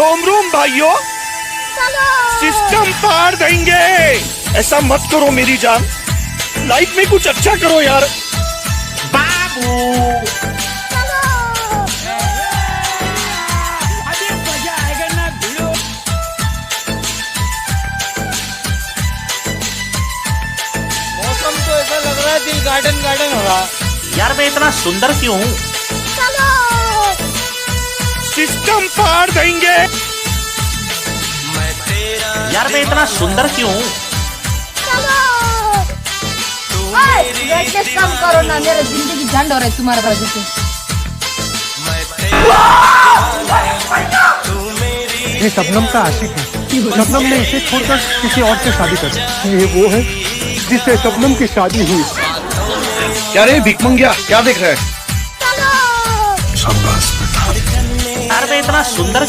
Home room भाइयों, system पार देंगे। ऐसा मत करो मेरी जान, लाइफ में कुछ अच्छा करो यार। बाबू अभी मजा आएगा ना भिड़ो। मौसम तो ऐसा लग रहा है दिल गार्डन गार्डन हो रहा। यार मैं इतना सुंदर क्यों हूँ? सिस्टम पार देंगे। यार मैं इतना सुंदर क्यों हूँ? कम करो ना, मेरा जिंदगी झंड हो रहा है तुम्हारे वजह से। ये शबनम का आशिक है। शबनम ने इसे छोड़कर किसी और से शादी कर दी। ये वो है जिससे शबनम की शादी हुई। क्या रे भिकमंगिया, क्या देख रहा है? यार मैं इतना सुंदर